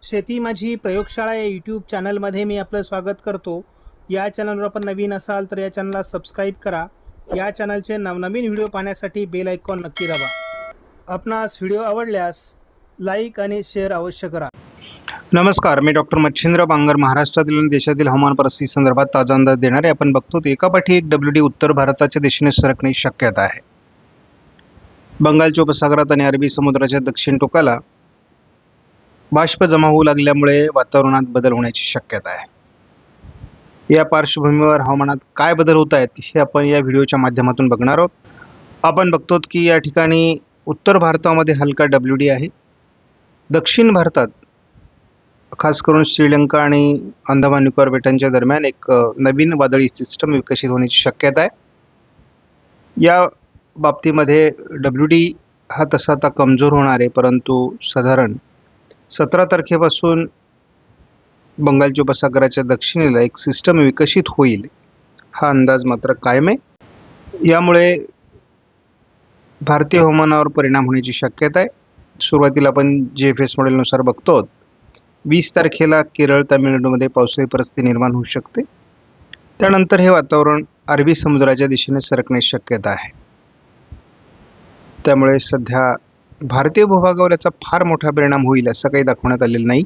शेती माझी प्रयोगशाळा या यूट्यूब चॅनलमध्ये मी आपलं स्वागत करतो. या चॅनलवर आपण नवीन असाल तर या चॅनलला सबस्क्राईब करा. या चॅनलचे नवनवीन व्हिडिओ पाहण्यासाठी बेल आयकॉन नक्की दाबा. आपणास व्हिडिओ आवडल्यास लाईक आणि शेअर अवश्य करा. नमस्कार, मी डॉक्टर मच्छिंद्र बांगर. महाराष्ट्रातील आणि देशातील हवामान परिस्थिती संदर्भात ताजा अंदाज देणारे आपण बघतो. एकापाठी एक WD उत्तर भारताच्या दिशेने सरकण्याची शक्यता आहे. बंगालच्या उपसागरात आणि अरबी समुद्राच्या दक्षिण टोकाला बाष्प जमा होऊ लागल्यामुळे वातावरणात बदल होण्याची शक्यता आहे. या पार्श्वभूमीवर हवामानात काय बदल होत आहेत हे आपण या व्हिडिओच्या माध्यमातून बघणार आहोत. आपण बघतो की या ठिकाणी उत्तर भारतामध्ये हलका WD आहे. दक्षिण भारतात खास करून श्रीलंका आणि अंदमान निकोबार बेटांच्या दरम्यान एक नवीन वादळी सिस्टम विकसित होण्याची शक्यता आहे. या बाबतीमध्ये WD हा तसा आता कमजोर होणार आहे, परंतु साधारण 17 तारखेपासून बंगालच्या उपसागराच्या दक्षिणेला एक सिस्टम विकसित होईल हा अंदाज मात्र कायम आहे. यामुळे भारतीय हवामानावर परिणाम होण्याची शक्यता आहे. सुरुवातीला आपण GFS मॉडेलनुसार बघतो 20 तारखेला केरळ, तामिळनाडूमध्ये पावसाळी परिस्थिती निर्माण होऊ शकते. त्यानंतर हे वातावरण अरबी समुद्राच्या दिशेने सरकण्याची शक्यता आहे. त्यामुळे सध्या भारतीय भूभागावर याचा फार मोठा परिणाम होईल असं काही दाखवण्यात आलेलं नाही.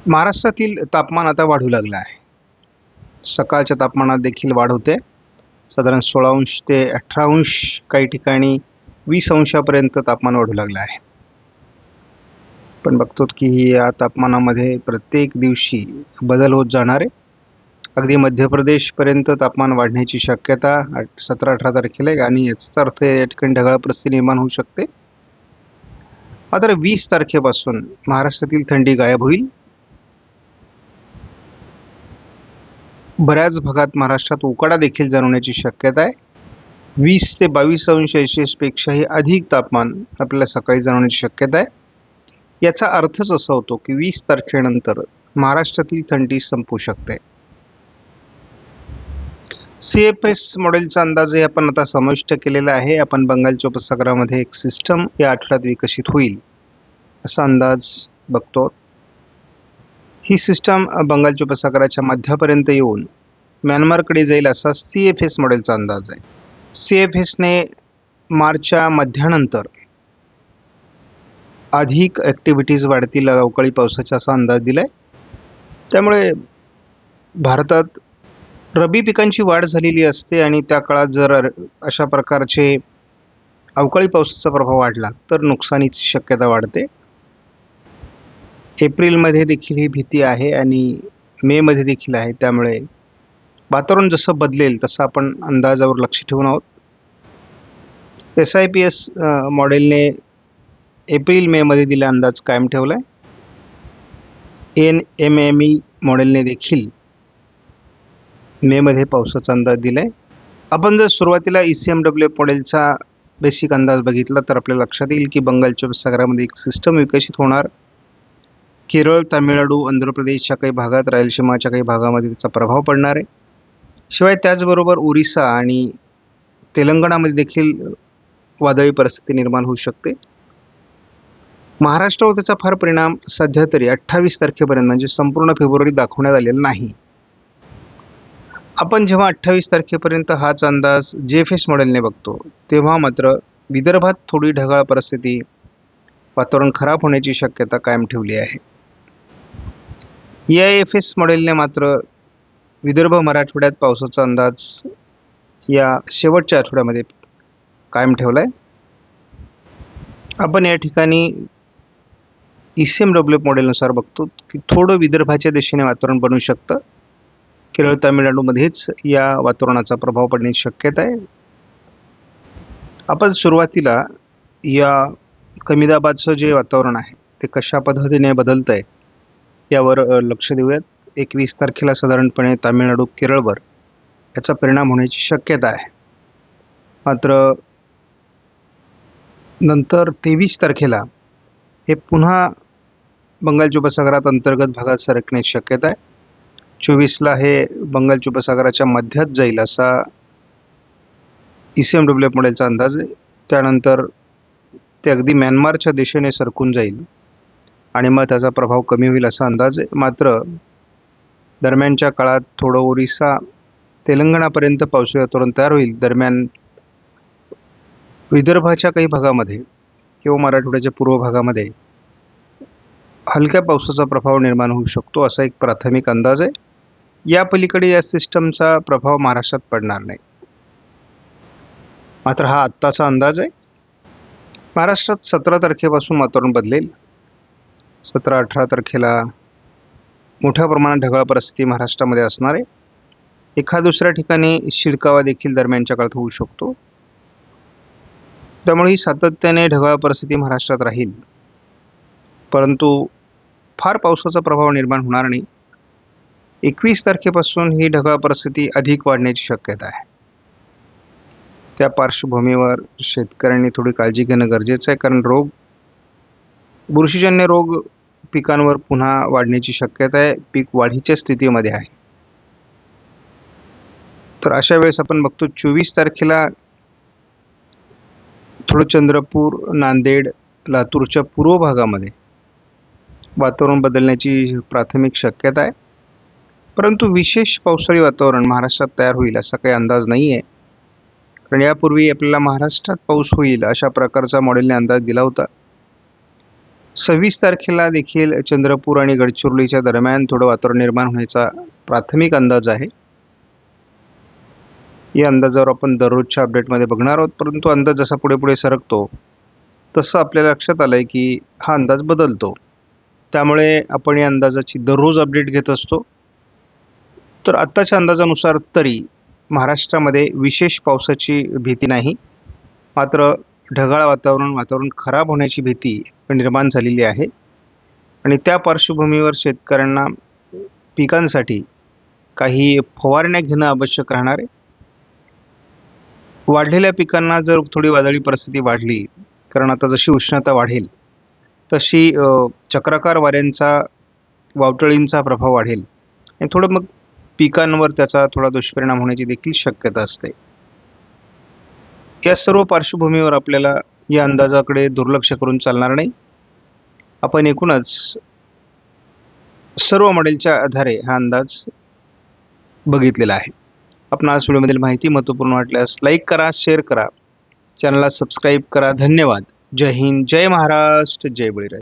महाराष्ट्रातील तापमान आता वाढू लागलं आहे. सकाळच्या तापमानात देखील वाढ होते. साधारण 16 अंश ते 18 अंश, काही ठिकाणी 20 अंशापर्यंत तापमान वाढू लागलं आहे. पण बघतो की या तापमानामध्ये प्रत्येक दिवशी बदल होत जाणार आहे. अगदी मध्य प्रदेशपर्यंत तापमान वाढण्याची शक्यता 17-18 तारखेला आहे आणि याचा अर्थ या ठिकाणी ढगाळ परिस्थिती निर्माण होऊ शकते. मात्र 20 तारखेपासून महाराष्ट्रातील थंडी गायब होईल. बऱ्याच भागात महाराष्ट्रात उकाडा देखील जाणवण्याची शक्यता आहे. 20 ते 22 अंश सेल्सिअस पेक्षाही अधिक तापमान आपल्याला सकाळी जाणवण्याची शक्यता आहे. याचा अर्थच असा होतो की 20 तारखेनंतर महाराष्ट्रातील थंडी संपू शकते. CFS मॉडेलचा अंदाजही आपण आता समाविष्ट केलेला आहे. आपण बंगालच्या उपसागरामध्ये एक सिस्टम या आठवड्यात विकसित होईल असा अंदाज बघतो. ही सिस्टम बंगालच्या उपसागराच्या मध्यापर्यंत येऊन म्यानमारकडे जाईल असा CFS मॉडेलचा अंदाज आहे. CFSने मार्चच्या मध्यानंतर अधिक ॲक्टिव्हिटीज वाढतील अवकाळी पावसाचा असा अंदाज दिला आहे. त्यामुळे भारतात रब्बी पिकांची वाढ झालेली असते आणि त्या काळात जर अशा प्रकारचे अवकाळी पावसाचा प्रभाव वाढला तर नुकसानीची शक्यता वाढते. एप्रिलमध्ये देखील ही भीती आहे आणि मेमध्ये देखील आहे. त्यामुळे वातावरण जसं बदलेल तसं आपण अंदाजावर लक्ष ठेवून आहोत. SIPS मॉडेलने एप्रिल-मेमध्ये दिलेला अंदाज कायम ठेवला आहे. NMME मॉडेलने देखील मेमध्ये पावसाचा अंदाज दिला आहे. आपण जर सुरुवातीला ECMWF मॉडेलचा बेसिक अंदाज बघितला तर आपल्या लक्षात येईल की बंगालच्या उपसागरामध्ये एक सिस्टम विकसित होणार. केरळ, तामिळनाडू, आंध्र प्रदेशच्या काही भागात, रायलसीमाच्या काही भागामध्ये त्याचा प्रभाव पडणार आहे. शिवाय त्याचबरोबर ओरिसा आणि तेलंगणामध्ये देखील वादळी परिस्थिती निर्माण होऊ शकते. महाराष्ट्रावर त्याचा फार परिणाम सध्या तरी 28 तारखेपर्यंत म्हणजे संपूर्ण फेब्रुवारी दाखवण्यात आलेला नाही. आपण जेव्हा 28 तारखेपर्यंत हाच अंदाज GFS मॉडेलने बघतो तेव्हा मात्र विदर्भात थोडी ढगाळ परिस्थिती, वातावरण खराब होण्याची शक्यता कायम ठेवली आहे. EIFS मॉडेलने मात्र विदर्भ मराठवाड्यात पावसाचा अंदाज या शेवटच्या आठवड्यामध्ये कायम ठेवला आहे. आपण या ठिकाणी ECMWF मॉडेलनुसार बघतो की थोडं विदर्भाच्या दिशेने वातावरण बनू शकतं. केरळ, तामिळनाडूमध्येच या वातावरणाचा प्रभाव पडण्याची शक्यता आहे. आपण सुरुवातीला या कमी दाबाचं जे वातावरण आहे ते कशा पद्धतीने बदलतं आहे यावर लक्ष देऊयात. 21 तारखेला साधारणपणे तामिळनाडू, केरळवर याचा परिणाम होण्याची शक्यता आहे. मात्र नंतर 23 तारखेला हे पुन्हा बंगालच्या उपसागरात अंतर्गत भागात सरकण्याची शक्यता आहे. 24ला हे बंगालच्या उपसागराच्या मध्यात जाईल असा ECMWF मॉडेलचा अंदाज आहे. त्यानंतर ते अगदी म्यानमारच्या दिशेने सरकून जाईल आणि मग त्याचा प्रभाव कमी होईल असा अंदाज आहे. मात्र दरम्यानच्या काळात थोडं ओरिसा तेलंगणापर्यंत पावसाळी वातावरण तयार होईल. दरम्यान विदर्भाच्या काही भागामध्ये किंवा मराठवाड्याच्या पूर्व भागामध्ये हलक्या पावसाचा प्रभाव निर्माण होऊ शकतो असा एक प्राथमिक अंदाज आहे. या पलीकडे या सिस्टमचा प्रभाव महाराष्ट्रात पडणार नाही. मात्र हा आत्ताचा अंदाज आहे. महाराष्ट्रात 17 तारखेपासून वातावरण बदलेल. 17-18 तारखेला मोठ्या प्रमाणात ढगाळ परिस्थिती महाराष्ट्रामध्ये असणार आहे. एखाद दुसऱ्या ठिकाणी शिडकावा देखील दरम्यानच्या काळात होऊ शकतो. त्यामुळे ही सातत्याने ढगाळ परिस्थिती महाराष्ट्रात राहील, परंतु फार पावसाचा प्रभाव निर्माण होणार नाही. 21 तारखेपासून ही ढगाळ परिस्थिती अधिक वाढण्याची शक्यता आहे. त्या पार्श्वभूमीवर शेतकऱ्यांनी थोडी काळजी घेणं गरजेचं आहे, कारण बुरशीजन्य रोग पिकांवर पुन्हा वाढण्याची शक्यता आहे. पीक वाढीच्या स्थितीमध्ये आहे. तर अशा वेळेस आपण बघतो 24 तारखेला थोडं चंद्रपूर, नांदेड, लातूरच्या पूर्व भागामध्ये वातावरण बदलण्याची प्राथमिक शक्यता आहे. परंतु विशेष पावसाळी वातावरण महाराष्ट्रात तयार होईल असा काही अंदाज नाही आहे. कारण यापूर्वी आपल्याला महाराष्ट्रात पाऊस होईल अशा प्रकारचा मॉडेलने अंदाज दिला होता. 26 तारखेला देखील चंद्रपूर आणि गडचिरोलीच्या दरम्यान थोडं वातावरण निर्माण होण्याचा प्राथमिक अंदाज आहे. या अंदाजावर आपण दररोजच्या अपडेटमध्ये बघणार आहोत. परंतु अंदाज जसा पुढे पुढे सरकतो तसं आपल्याला लक्षात आलं आहे की हा अंदाज बदलतो. त्यामुळे आपण या अंदाजाची दररोज अपडेट घेत असतो. तर आत्ताच्या अंदाजानुसार तरी महाराष्ट्रामध्ये विशेष पावसाची भीती नाही. मात्र ढगाळ वातावरण खराब होण्याची भीती निर्माण झालेली आहे. आणि त्या पार्श्वभूमीवर शेतकऱ्यांना पिकांसाठी काही फवारण्या घेणं आवश्यक राहणार आहे. वाढलेल्या पिकांना जर थोडी वादळी परिस्थिती वाढली, कारण आता जशी उष्णता वाढेल तशी चक्राकार वाऱ्यांचा, वावटळींचा प्रभाव वाढेल आणि थोडं मग पिकांवर त्याचा थोडा दुष्परिणाम होण्याची देखील शक्यता असते. या सर्व पार्श्वभूमीवर आपल्याला या अंदाजाकडे दुर्लक्ष करून चालणार नाही. आपण एकूणच सर्व मॉडेलच्या आधारे हा अंदाज बघितलेला आहे. आपणास व्हिडिओमधील माहिती महत्त्वपूर्ण वाटल्यास लाईक करा, शेअर करा, चॅनलला सबस्क्राईब करा. धन्यवाद. जय हिंद, जय महाराष्ट्र, जय बळीराजा.